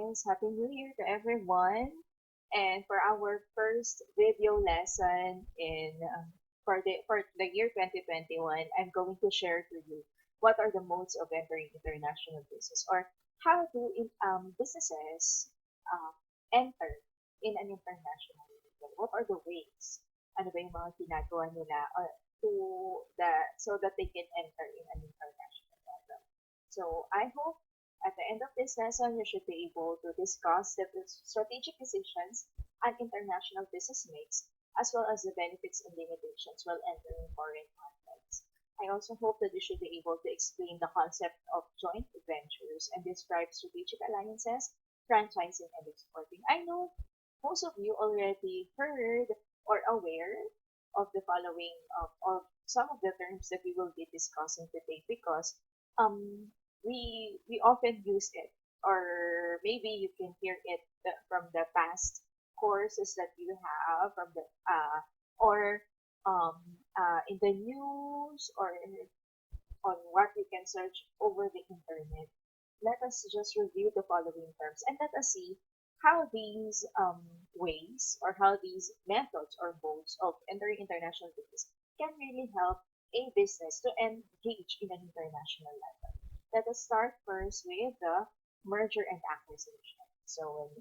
guys. Happy New Year to everyone. And for our first video lesson for the year 2021, I'm going to share to you what are the modes of entering international business, or how do businesses uh, enter in an international level. What are the ways? Ano ba yung mga ginagawa nila to the so that they can enter in an international level. So I hope at the end of this lesson, you should be able to discuss the strategic decisions an international business makes, as well as the benefits and limitations while entering foreign markets. I also hope that you should be able to explain the concept of joint ventures and describe strategic alliances, franchising, and exporting. I know most of you already heard or aware of the following of some of the terms that we will be discussing today because um we often use it, or maybe you can hear it from the past courses that you have from the or um in the news, or on what you can search over the internet. Let us just review the following terms and let us see how these ways, or how these methods or modes of entering international business can really help a business to engage in an international level. Let us start first with the merger and acquisition. So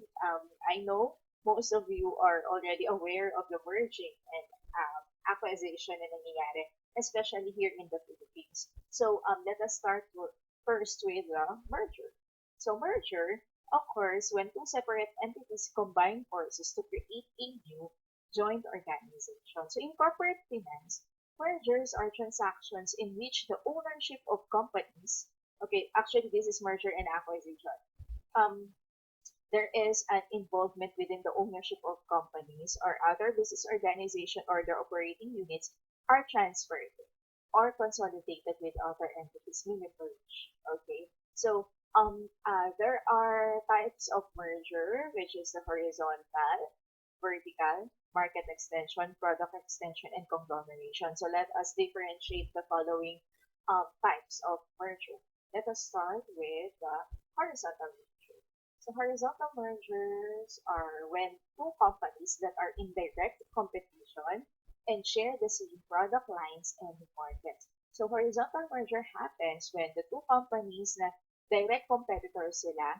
I know most of you are already aware of the merging and acquisition na nangyayari, especially here in the Philippines. So let us start first with the merger. So merger occurs when two separate entities combine forces to create a new joint organization. So in corporate finance, mergers are transactions in which the ownership of companies, okay, actually this is merger and acquisition. Um, there is an involvement within the ownership of companies or other business organization, or their operating units are transferred or consolidated with other entities, meaning merge. Okay, so there are types of merger, which is the horizontal, vertical, market extension, product extension, and conglomeration. So let us differentiate the following types of merger. Let us start with the horizontal merger. So horizontal mergers are when two companies that are in direct competition and share the same product lines and markets. So horizontal merger happens when the two companies na direct competitors sila,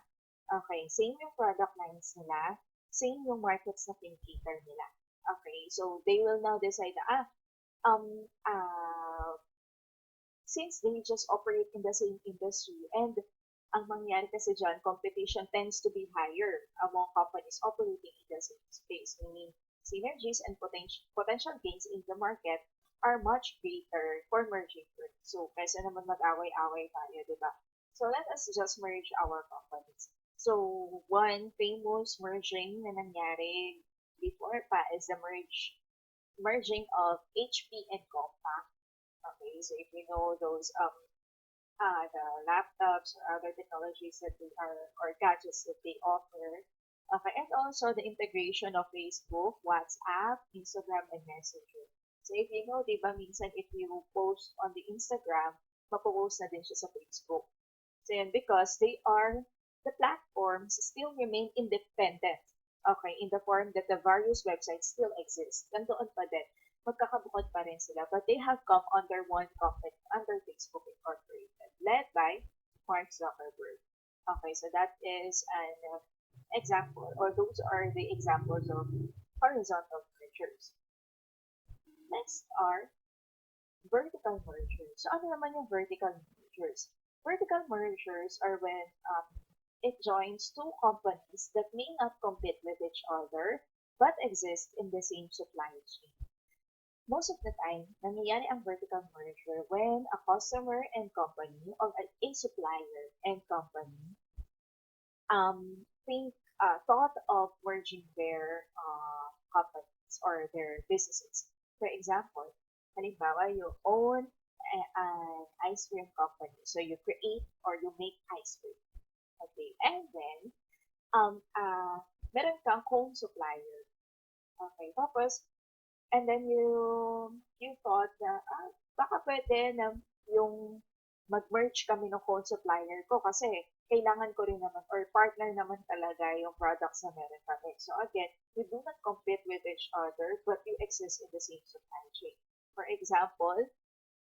okay, same yung product lines nila, same yung markets na pincater nila. Okay, so they will now decide na, um, uh, since they just operate in the same industry, and ang mangyayari kasi dyan, competition tends to be higher among companies operating in the same space, meaning synergies and potential gains in the market are much greater for merging firms. So, kaysa naman mag-away-away tayo, di ba? So, let us just merge our companies. So, one famous merging na nangyari before pa is the merging of HP and Compaq. Okay, so if you know those the laptops or other technologies that they are, or gadgets that they offer. Okay, and also the integration of Facebook, WhatsApp, Instagram, and Messenger. So if you know, di ba, minsan if you post on the Instagram, mapopost na din siya sa Facebook. So yan, because they are, the platforms still remain independent. Okay, in the form that the various websites still exist. Nandoon pa din. Magkakabukod pa rin sila. But they have come under one company, under Facebook Incorporated, led by Mark Zuckerberg. Okay, so that is an example, or those are the examples of horizontal mergers. Next are vertical mergers. So ano naman yung vertical mergers? Vertical mergers are when it joins two companies that may not compete with each other but exist in the same supply chain. Most of the time, nangyayari ang vertical merger when a customer and company, or a supplier and company think thought of merging their companies or their businesses. For example, halimbawa, you own an ice cream company. So you create or you make ice cream. Okay. And then, meron kang home supplier. Okay. Tapos, and then you thought na, baka pwede na yung mag-merge kami ng phone supplier ko kasi kailangan ko rin naman or partner naman talaga yung products na meron kami. So again, you do not compete with each other, but you exist in the same supply chain. For example,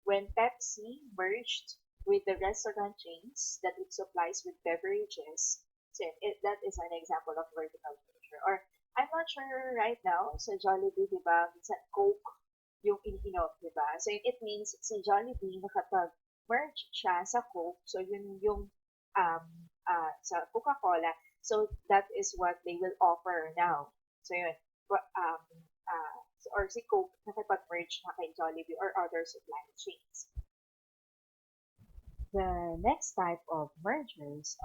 when Pepsi merged with the restaurant chains that it supplies with beverages, so that is an example of vertical merger. Or I'm not sure right now, sa Jollibee, di ba, minsan Coke yung iniinom, di ba? So it means si Jollibee nakapag-merge siya sa Coke, so yun yung sa Coca-Cola, so that is what they will offer now. So yun, or si Coke nakipag-merge na kay Jollibee or other supply chains. The next type of mergers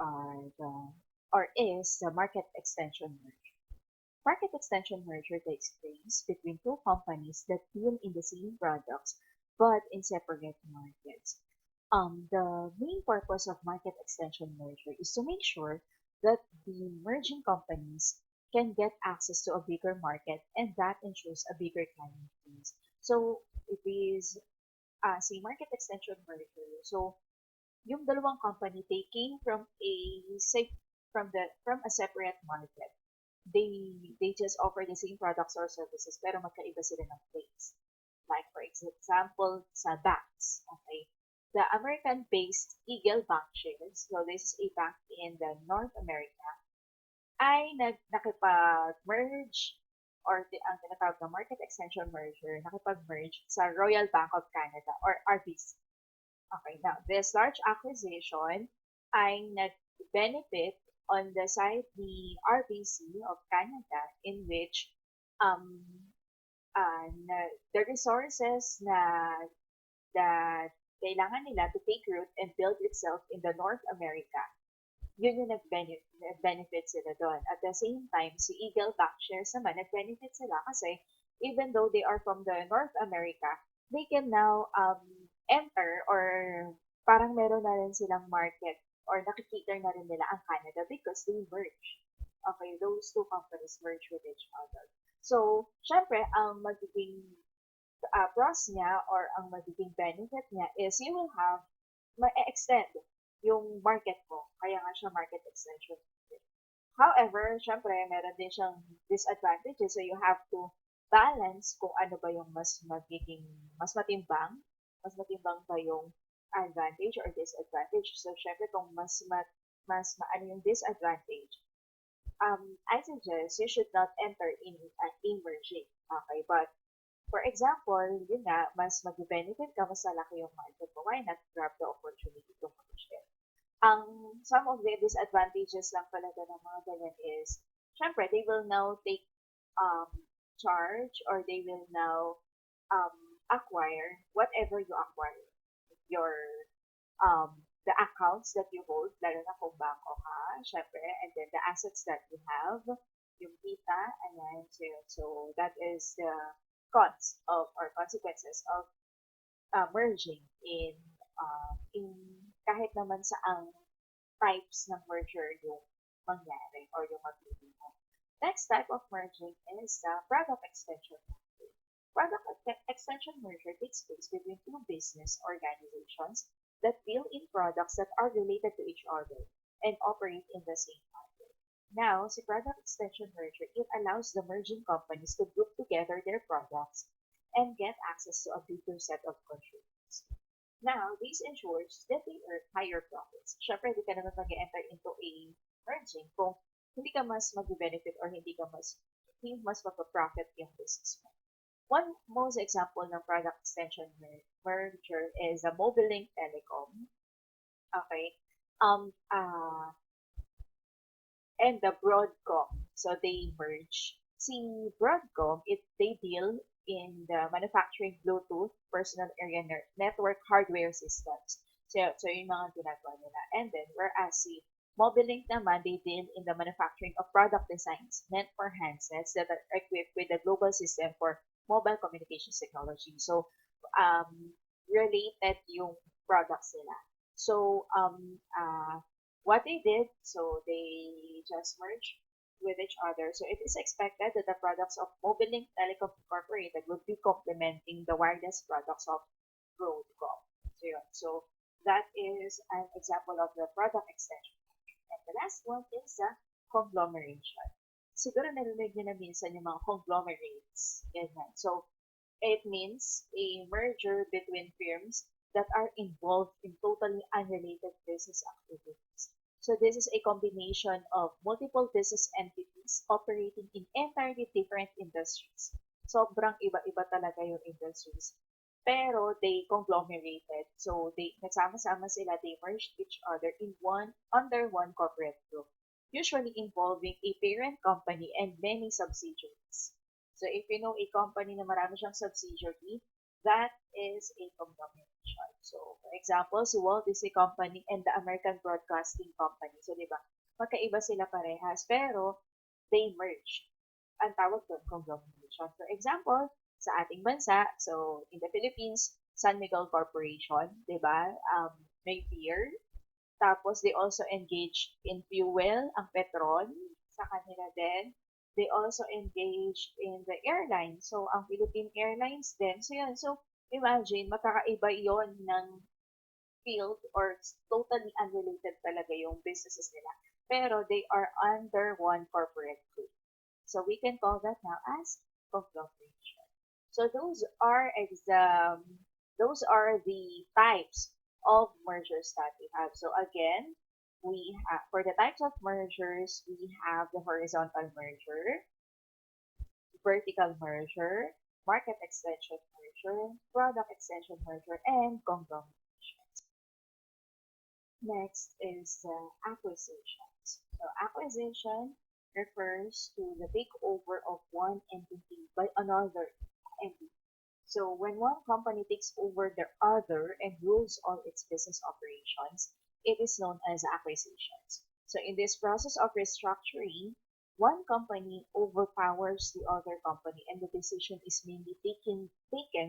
is the market extension merger. Market extension merger takes place between two companies that deal in the same products but in separate markets. The main purpose of market extension merger is to make sure that the merging companies can get access to a bigger market, and that ensures a bigger client base. So it is a market extension merger. So yung dalawang company, they came from from a separate market. They just offer the same products or services pero magkaiba sila ng place. Like for example, sa banks. Okay. The American-based Eagle Bank shares, so this is a bank in the North America, ay nakipag-merge or ang tinatawag na market extension merger, nakipag-merge sa Royal Bank of Canada or RBC. Okay, now, this large acquisition ay nag-benefit on the side ni RBC of Canada in which um, the resources that kailangan nila to take root and build itself in the North America, yun yung nag-benefit sila doon. At the same time, si Eagle Backshares naman, nag-benefit sila kasi even though they are from the North America, they can now enter or parang meron na rin silang market or nakikita na rin nila ang Canada because they merge. Okay, those two companies merge with each other. So, syempre, ang magiging pros niya or ang magiging benefit niya is you will have ma-extend yung market mo. Kaya nga siya market extension. However, syempre, meron din siyang disadvantages. So you have to balance kung ano ba yung mas matimbang ba yung advantage or disadvantage. So syempre, kung mas maano yung disadvantage, I suggest you should not enter in merging. Okay, but for example, yun nga, mas mag-benefit ka, mas malaki yung market mo. Why not grab the opportunity to merge it? Some of the disadvantages lang talaga ng mga ganyan is, syempre, they will now take um, charge or they will now um, acquire whatever you acquire. Your the accounts that you hold, lalo na kung bangko ka, syempre, and then the assets that you have, yung kita, and then so that is the cons of or consequences of merging in kahit naman sa ang types ng merger yung mangyari or yung magiging mo. Next type of merging is product extension merger. Product extension merger takes place between two business organizations that deal in products that are related to each other and operate in the same market. Now, si product extension merger, it allows the merging companies to group together their products and get access to a bigger set of consumers. Now, this ensures that they earn higher profits. Siyempre, hindi ka naman mag-enter into a merging kung hindi ka mas mag-benefit or hindi mas mag-profit yung business mo. One most example ng product extension merger is a Mobilink Telecom. Okay. And the Broadcom. So they merge. Si Broadcom, they deal in the manufacturing Bluetooth personal area network hardware systems. So yung mga ginagawa nila. And then, whereas si Mobilink naman, they deal in the manufacturing of product designs meant for handsets that are equipped with the global system for mobile communications technology. So, related yung products nila. So, what they did, so they just merged with each other. So it is expected that the products of Mobilink Telecom Incorporated would be complementing the wireless products of Broadcom. So, yun. So that is an example of the product extension. And the last one is conglomeration. Siguro narinig niyo na minsan yung mga conglomerates. Ganyan. So, it means a merger between firms that are involved in totally unrelated business activities. So this is a combination of multiple business entities operating in entirely different industries. Sobrang iba-iba talaga yung industries. Pero they conglomerated. So they nagsama-sama sila, they merged each other in one under one corporate group, usually involving a parent company and many subsidiaries. So if you know a company na marami siyang subsidiary, that is a conglomeration. So for example, si Walt Disney Company and the American Broadcasting Company. So di ba, magkaiba sila parehas, pero they merged. Ang tawag doon, conglomeration. For example, sa ating bansa, so in the Philippines, San Miguel Corporation, di ba, may beer. Tapos they also engage in fuel, ang petrol, sa kanila din. They also engage in the airline. So, ang Philippine Airlines din. So, yun. So, imagine, makakaiba yon ng field or totally unrelated talaga yung businesses nila. Pero they are under one corporate group. So, we can call that now as conglomeration. So, those are the types of mergers that we have. So, again, we have, for the types of mergers, we have the horizontal merger, vertical merger, market extension merger, product extension merger, and conglomeration. Next is acquisitions. So acquisition refers to the takeover of one entity by another entity. So when one company takes over the other and rules all its business operations, it is known as acquisitions. So in this process of restructuring, one company overpowers the other company and the decision is mainly taken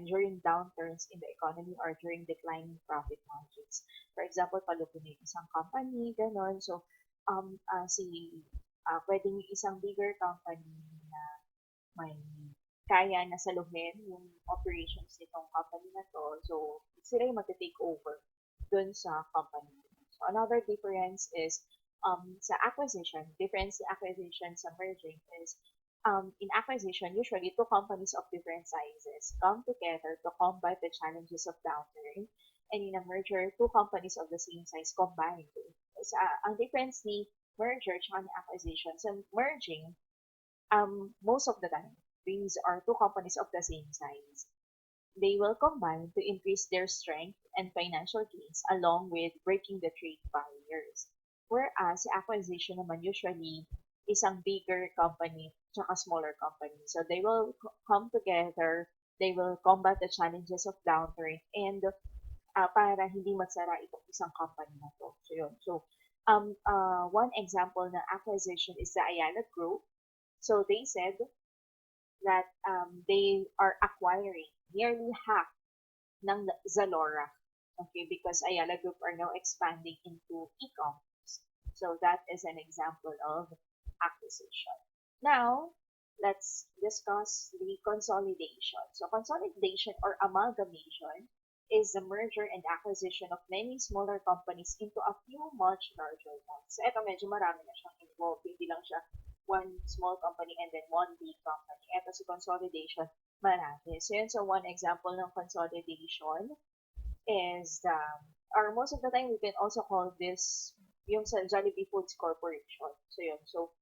during downturns in the economy or during declining profit margins. For example, palupunin isang company, ganon. So, pwedeng yung isang bigger company na may kaya na saluhin yung operations nitong company na to. So, sila yung mag-take over dun sa company. So, another difference is sa acquisition, difference sa acquisition sa merging is in acquisition, usually two companies of different sizes come together to combat the challenges of downturn. And in a merger, two companies of the same size combine. Sa, ang difference ni merger at acquisition, sa merging, most of the time, these are two companies of the same size. They will combine to increase their strength and financial gains along with breaking the trade barriers. Whereas acquisition naman usually isang bigger company tsaka smaller company. So they will come together, they will combat the challenges of downturn and para hindi magsara itong isang company na to. So yun. So one example na acquisition is the Ayala Group. So they said that they are acquiring nearly half ng Zalora. Okay, because Ayala Group are now expanding into e-commerce. So that is an example of acquisition. Now, let's discuss the consolidation. So consolidation or amalgamation is the merger and acquisition of many smaller companies into a few much larger ones. So ito medyo marami na siyang involved. Hindi lang siya one small company and then one big company. Ito si consolidation, marami. So yun, so one example ng consolidation is or most of the time we can also call this yung sa Jollibee Foods Corporation. So yun. So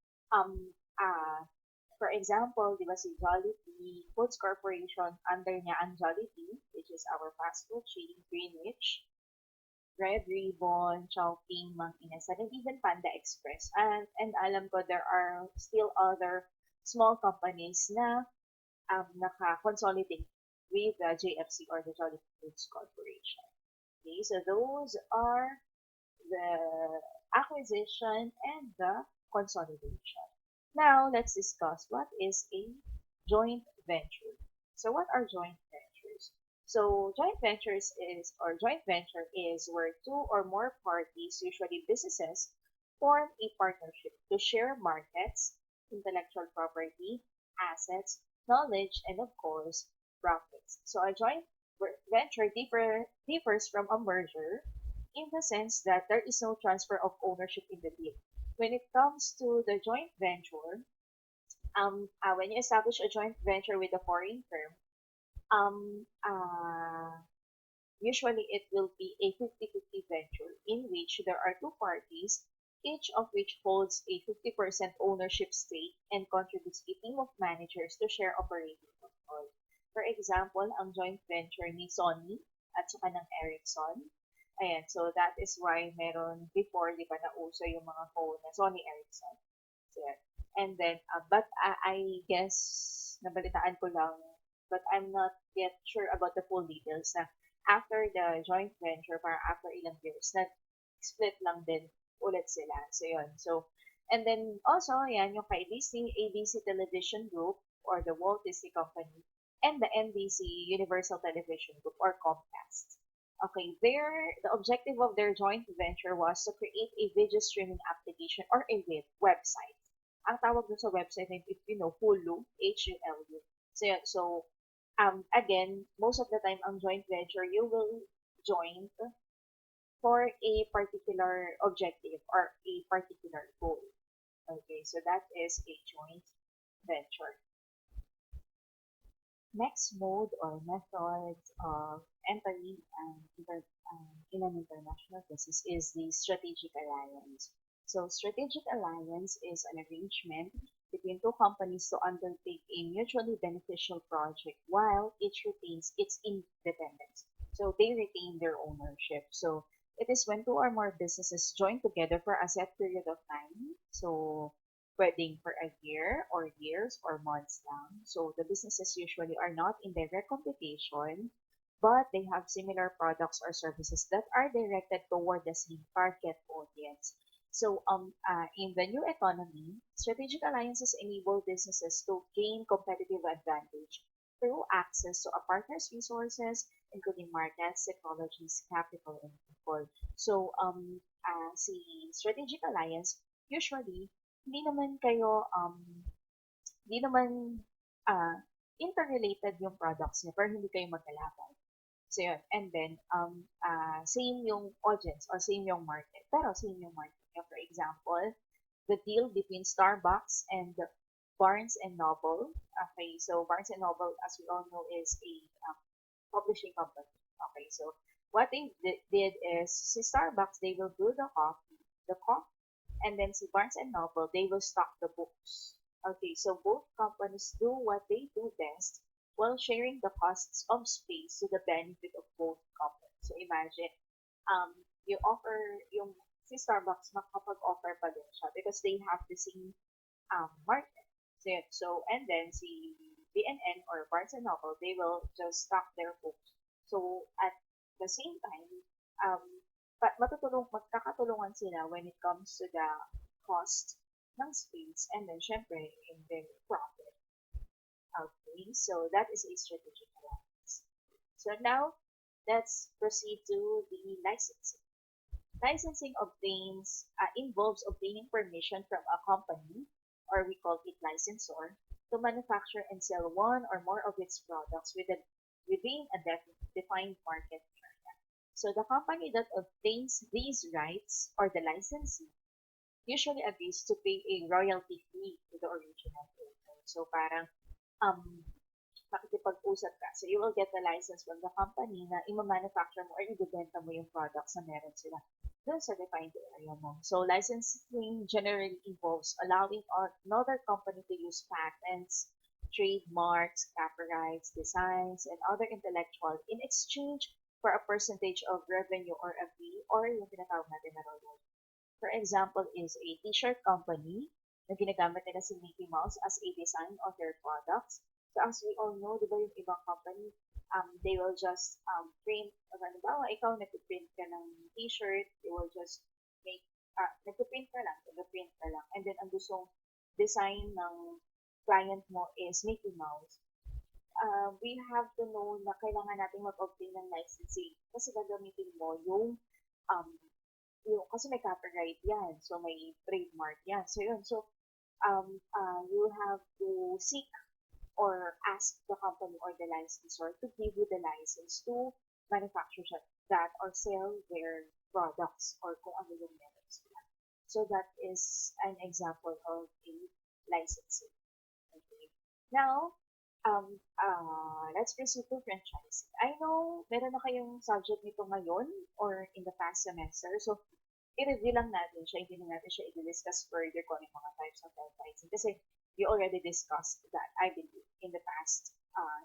for example, di ba si Jollibee Foods Corporation, under niya ang Jollibee, which is our fast food chain, Greenwich, Red Ribbon, Chowking, Mang Inasal, and even Panda Express. And alam ko there are still other small companies na naka-consolidate with the JFC or the Jollibee Foods Corporation. Okay, so those are the acquisition and the consolidation. Now, let's discuss what is a joint venture. So, what are joint ventures? So, joint venture is where two or more parties, usually businesses, form a partnership to share markets, intellectual property, assets, knowledge, and of course, profits. So, a joint venture differs from a merger in the sense that there is no transfer of ownership in the deal. When it comes to the joint venture, when you establish a joint venture with a foreign firm, um, usually it will be a 50-50 venture in which there are two parties, each of which holds a 50% ownership stake and contributes a team of managers to share operating control. For example, ang joint venture ni Sony at saka ng Ericsson. Ayan, so that is why meron before, di ba, nauso yung mga phone na Sony Ericsson. So, yeah. And then, but I guess, nabalitaan ko lang, but I'm not yet sure about the full details na after the joint venture, parang after ilang years, nag-split lang din ulit sila. So, yun. So, and then also, yan, yung kay Disney, ABC Television Group, or the Walt Disney Company, and the NBC Universal Television Group, or Comcast. Okay, the objective of their joint venture was to create a video streaming application or a website. Ang tawag dun sa website na if you know, Hulu, Hulu. So, yun. So, again, most of the time, ang joint venture, you will join for a particular objective or a particular goal. Okay, so that is a joint venture. Next mode or method of entering in an international business is the strategic alliance. So strategic alliance is an arrangement between two companies to undertake a mutually beneficial project while each retains its independence. So they retain their ownership. So it is when two or more businesses join together for a set period of time. So wedding for a year or years or months lang. So the businesses usually are not in direct competition, but they have similar products or services that are directed toward the same target audience. So in the new economy, strategic alliances enable businesses to gain competitive advantage through access to a partner's resources, including markets, technologies, capital, and people. So si strategic alliance, usually hindi naman kayo, hindi naman ah, interrelated yung products niya, pero hindi kayo magkalaban. So, yun. And then, same yung audience or same yung market. Pero same yung market. Yung, for example, the deal between Starbucks and Barnes and Noble. Okay, so Barnes and Noble, as we all know, is a publishing company. Okay, so what they did is, si Starbucks, they will do the coffee, and then si Barnes and Noble, they will stock the books. Okay, so both companies do what they do best while sharing the costs of space to the benefit of both companies. So imagine, you offer yung si Starbucks makapag-offer pa din siya because they have the same market. So, yun. So and then si BNN or Barnes and Noble, they will just stock their books. So at the same time, um, magkakatulungan sila when it comes to the cost ng space and then syempre in their profit. Okay, so that is a strategic alliance. So now let's proceed to the licensing. Licensing involves obtaining permission from a company, or we call it licensor, to manufacture and sell one or more of its products within a defined market area. So the company that obtains these rights, or the licensee, usually agrees to pay a royalty fee to the original owner. So parang um, makikipag-usap ka. So you will get the license from the company na ima-manufacture mo or ibibenta mo yung products na meron sila doon sa defined area mo. So licensing generally involves allowing another company to use patents, trademarks, copyrights, designs, and other intellectual in exchange for a percentage of revenue or a fee or yung tinatawag natin na royalty. For example is a t-shirt company na ginagamit nila si Mickey Mouse as a design of their products. So as we all know, di ba yung ibang company, they will just print, halimbawa, ikaw nag-print ka ng t-shirt, they will just make, nag-print ka lang, and then ang gustong design ng client mo is Mickey Mouse. We have to know na kailangan natin mag-obtain ng licensing kasi gagamitin mo um, kasi may copyright yan, so may trademark yan. So yun, so you have to seek or ask the company or the licensor to give you the license to manufacture that or sell their products or kung ano yung meron sila. So that is an example of a licensing. Okay. Now, let's proceed to franchising. I know meron na kayong subject nito ngayon or in the past semester. So, i-review lang natin siya. Hindi na natin siya i-discuss further kung ano yung mga types of franchising. Kasi we already discussed that, I believe, in the past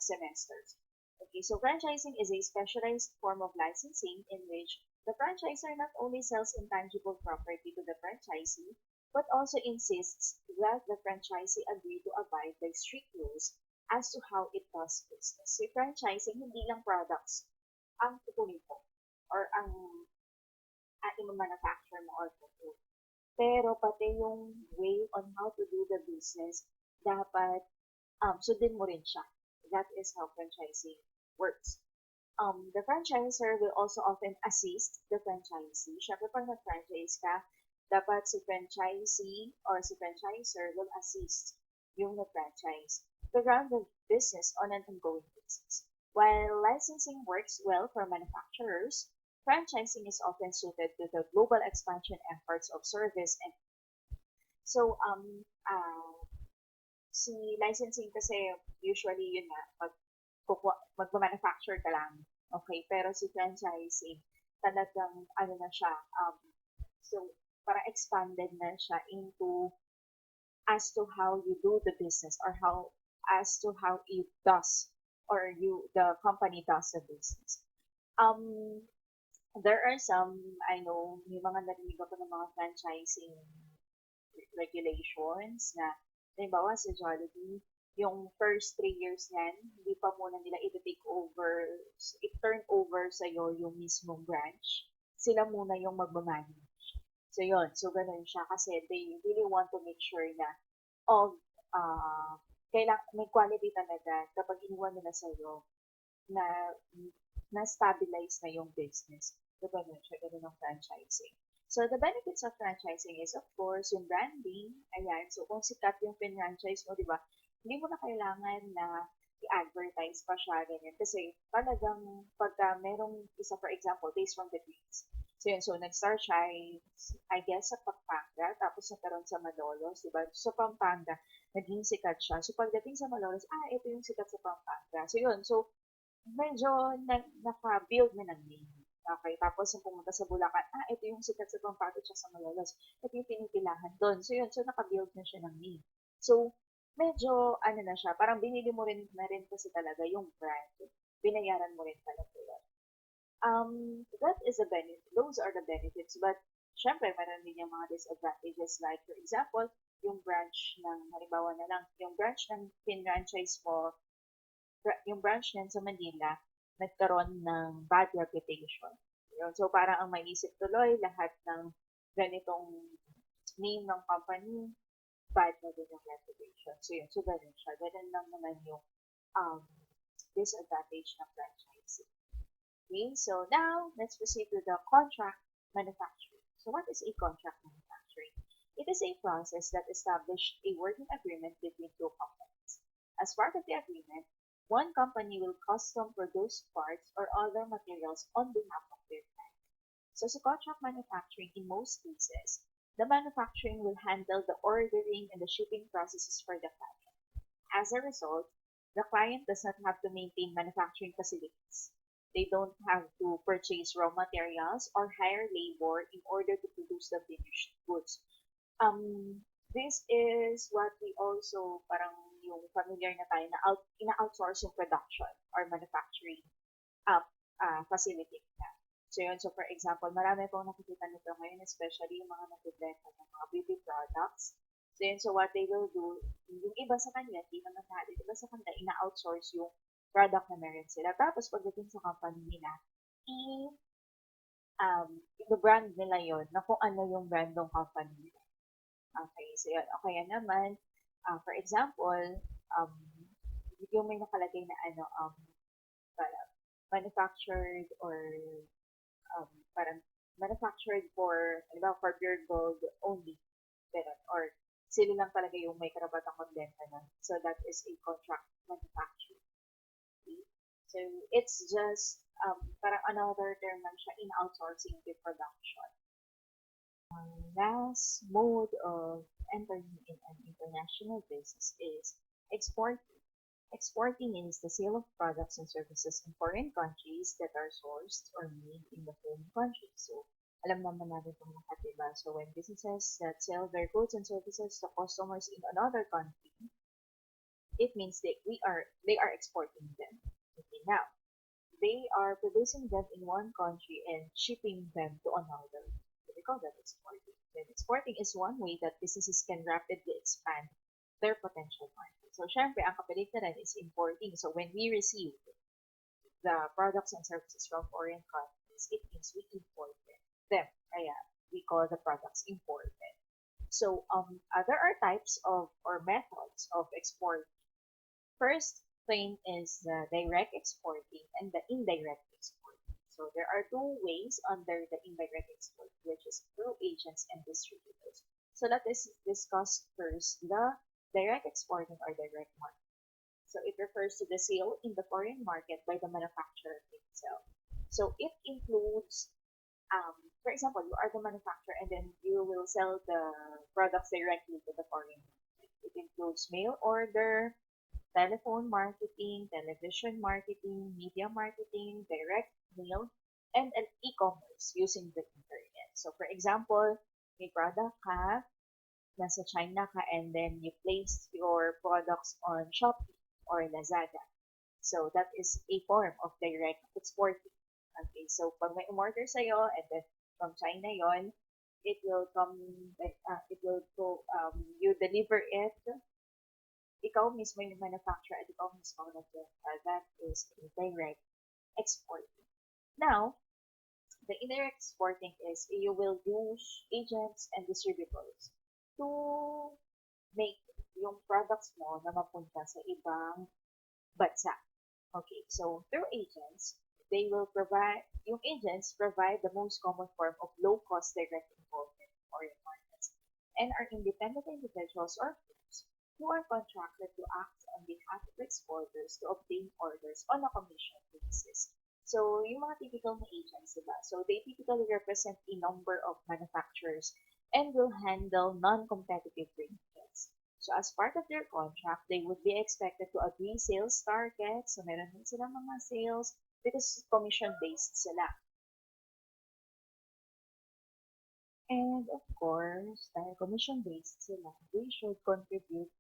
semesters. Okay, so franchising is a specialized form of licensing in which the franchisor not only sells intangible property to the franchisee, but also insists that the franchisee agree to abide by strict rules as to how it does business. Si franchising, hindi lang products ang kukunin mo or ang ating manufacture mo or produce. Pero pati yung way on how to do the business, dapat sundin mo rin siya. That is how franchising works. The franchisor will also often assist the franchisee. Siyempre, pag nag-franchise ka, dapat si franchisee or si franchisor will assist yung nag-franchise to run the business on an ongoing basis. While licensing works well for manufacturers, franchising is often suited to the global expansion efforts of service and so si licensing kasi usually yun nga magma-manufacture ka lang. Okay, pero si franchising talagang ano na siya so para expanded na siya into as to how you do the business or how as to how it does or you the company does the business. Um there are some I know may mga narinig ako ng mga franchising regulations na halimbawa sa Jollibee, yung first 3 years niyan, hindi pa muna nila i-take over, i-turn over sa'yo yung mismong branch. Sila muna yung magmamanage. So, yun. So, ganun siya kasi they really want to make sure na of may quality talaga kapag iniwan nila sa'yo na na-stabilize na yung business. So, ganun siya. Ganun ang franchising. So, the benefits of franchising is, of course, yung branding. Ayan. So, kung sikat yung franchise mo, di ba, hindi mo na kailangan na i-advertise pa siya, ganyan. Kasi, talagang, pagka merong isa, for example, Taste from the Trees. So, yun. So, nag-start siya, I guess, sa Pampanga, tapos nagkaroon sa Malolos, di ba? Sa Pampanga, naging sikat siya. So, pagdating sa Malolos, ito yung sikat sa Pampanga. So, yun. So, medyo naka-build na ng name. Okay, tapos yung pumunta sa Bulacan, ito yung sikat sa Pampanga siya sa Malolos. Ito yung pinipilahan doon. So yun, so naka-build na siya ng name. So, medyo, ano na siya, parang binili mo rin na rin kasi talaga yung brand. Binayaran mo rin talaga yun. That is a benefit. Those are the benefits. But, syempre, meron din yung mga disadvantages. Like, for example, yung branch ng, halimbawa na lang, yung branch ng pin-franchise mo, yung branch niyan sa Manila, nagkaroon ng bad reputation. Yun. So, parang ang maisip tuloy, lahat ng ganitong name ng company, bad na din yung reputation. So, yun. So, ganun siya. Ganun lang naman yung um, disadvantage ng franchising. Okay, so now, let's proceed to the contract manufacturing. So, what is a contract manufacturing? It is a process that establishes a working agreement between two companies. As part of the agreement, one company will custom produce parts or other materials on behalf of their client. So, sa contract manufacturing, in most cases, the manufacturing will handle the ordering and the shipping processes for the client. As a result, the client does not have to maintain manufacturing facilities. They don't have to purchase raw materials or hire labor in order to produce the finished goods. This is what we also parang yung familiar na tayo na ina-outsource yung production or manufacturing uh, facility na. So yun, so for example, marami pong nakikita nito ngayon, especially yung mga nagbibenta ng mga beauty products. So yun, so what they will do, yung iba sa kanila, hindi naman natin, iba sa kanila, ina-outsource yung product na meron sila. Tapos pagdating sa company nila, i- i-brand nila yon na kung ano yung brand ng company nila. Okay, so yun. O kaya naman, for example, um, yung may nakalagay na ano, parang manufactured or parang manufactured for, ano ba, for pure gold only. Ganun. Or sila lang talaga yung may karapatang magbenta nun. So that is a contract manufacturing. Okay? So it's just parang another term lang siya in outsourcing the production. Last mode of entering in an international business is exporting. Exporting is the sale of products and services in foreign countries that are sourced or made in the home country. So, alam naman natin itong lahat, diba? So, when businesses that sell their goods and services to customers in another country, it means they are exporting them. Okay, now, they are producing them in one country and shipping them to another. So we call that exporting. Then exporting is one way that businesses can rapidly expand their potential market. So syempre, ang kapaligtaran is importing. So when we receive the products and services from foreign countries, it means we imported them. Kaya we call the products imported. So there are types of or methods of export. First thing is the direct exporting and the indirect exporting. So there are two ways under the indirect export, which is through agents and distributors. So let us discuss first the direct exporting or direct market. So it refers to the sale in the foreign market by the manufacturer itself. So it includes, for example, you are the manufacturer and then you will sell the products directly to the foreign market. It includes mail order, telephone marketing, television marketing, media marketing, direct mail, and an e-commerce using the internet. So for example, may product ka, nasa China ka, and then you place your products on Shopee or Lazada. So that is a form of direct exporting. Okay, so pag may umorder sa'yo, and then from China yon, it will come, it will go, you deliver it, ikaw mismo yung manufacturer at ikaw mismo nagbenta. That is a direct exporting. Now, the indirect exporting is you will use agents and distributors to make yung products mo na mapunta sa ibang bansa. Okay, so through agents, they will provide, yung agents provide the most common form of low-cost direct involvement in foreign markets and are independent individuals or firms who are contracted to act on behalf of exporters to obtain orders on a commission basis. So, yung mga typical na agents, diba? So, they typically represent a number of manufacturers and will handle non-competitive ranges. So as part of their contract, they would be expected to agree sales targets. So meron din sila mga sales because commission-based sila. And of course, dahil commission-based sila, they should contribute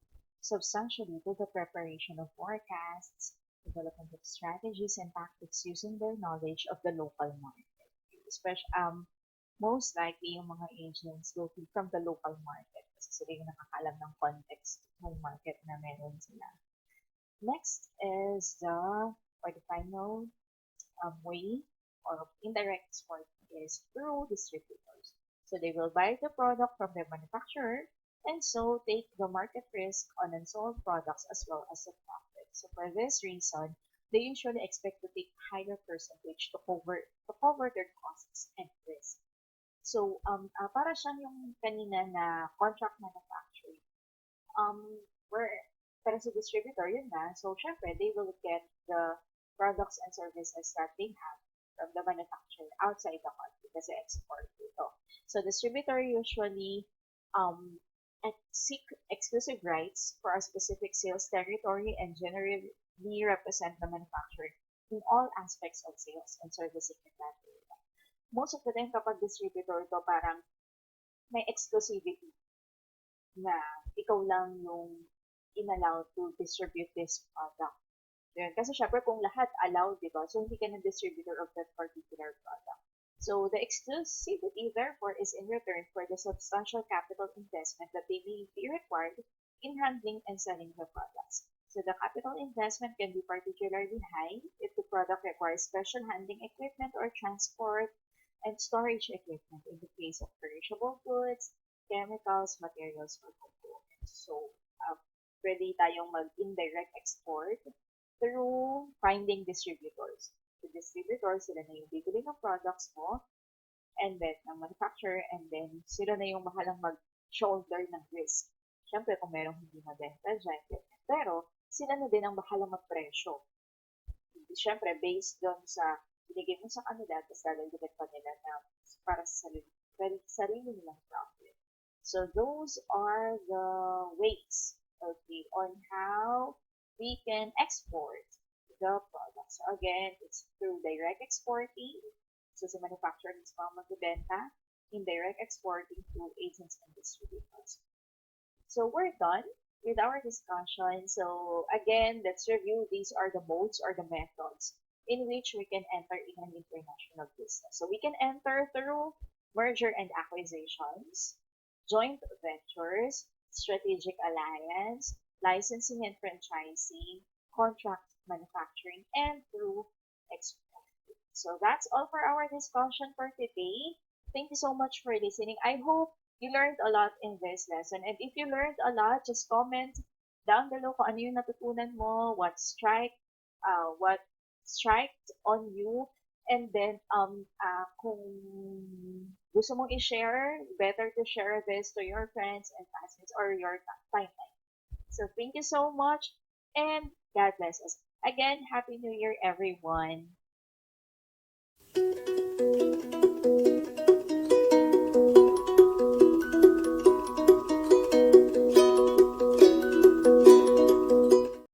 substantially to the preparation of forecasts, development of strategies and tactics using their knowledge of the local market. Especially, most likely yung mga agents will be from the local market kasi sila yung nakakaalam ng context ng market na meron sila. Next is or the final way or indirect export is through distributors. So they will buy the product from the manufacturer and so take the market risk on unsold products as well as the profit. So for this reason, they usually expect to take higher percentage to cover their costs and risk. So, para siyang yung kanina na contract manufacturing. Um, where, pero sa distributor, yun na. So, syempre, they will get the products and services that they have from the manufacturer outside the country kasi export ito. So, distributor usually seek exclusive rights for a specific sales territory and generally represent the manufacturer in all aspects of sales and servicing in that area. Most of the time kapag distributor to parang may exclusivity na ikaw lang yung inallow to distribute this product. Yun. Kasi syempre kung lahat allowed, di ba? So hindi ka na distributor of that particular product. So the exclusivity therefore is in return for the substantial capital investment that they may be required in handling and selling the products. So the capital investment can be particularly high if the product requires special handling equipment or transport and storage equipment in the case of perishable goods, chemicals, materials, or components. So, pwede tayong mag-indirect export through finding distributors. The distributors, sila na yung bibili ng products mo, and then, ng manufacturer, and then, sila na yung mahalang mag-shoulder ng risk. Siyempre, kung merong hindi mabenta dyan, pero, sila na din ang bahalang magpresyo. Siyempre, based doon sa binigay mo sa kanila, tapos dadagdagan pa nila na para sa sarili sarili nilang profit. So those are the ways, okay, on how we can export the products. So again, it's through direct exporting. So sa manufacturer mismo ang magbebenta. Indirect exporting through agents and distributors. So we're done with our discussion. So again, let's review. These are the modes or the methods in which we can enter in an international business. So we can enter through merger and acquisitions, joint ventures, strategic alliance, licensing and franchising, contract manufacturing, and through export. So that's all for our discussion for today. Thank you so much for listening. I hope you learned a lot in this lesson. And if you learned a lot, just comment down below kung ano yung natutunan mo, what striked on you, and then kung gusto mong i-share, better to share this to your friends and classmates or your timeline. So thank you so much, and God bless us. Again, Happy New Year, everyone.